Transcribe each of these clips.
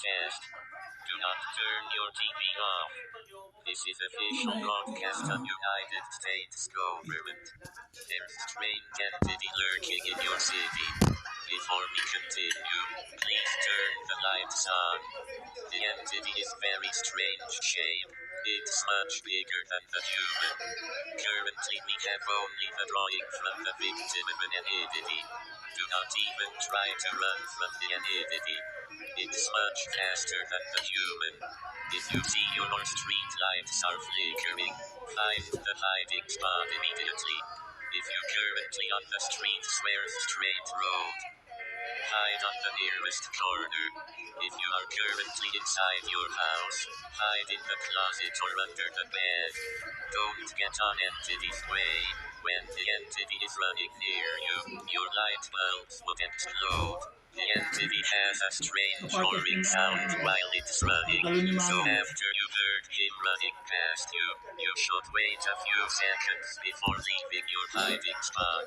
broadcast. Do not turn your TV off. This is official broadcast of United States government. There's strange entity lurking in your city. Before we continue, please turn the lights on. The entity is very strange shape. It's much bigger than the human. Currently we have only the drawing from the victim of an entity. Do not even try to run from the entity. It's much faster than the human. If you see your street lights are flickering, find the hiding spot immediately. If you currently on the street swear straight road, hide on the nearest corner. If you are currently inside your house, hide in the closet or under the bed. Don't get on entity's way. When the entity is running near you, your light bulbs would explode. The entity has a strange roaring sound while it's running. So after you heard him running past you, you should wait a few seconds before leaving your hiding spot.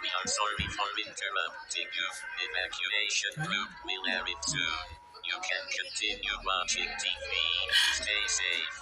We are sorry for interrupting you. Evacuation group will arrive soon. You can continue watching TV. Stay safe.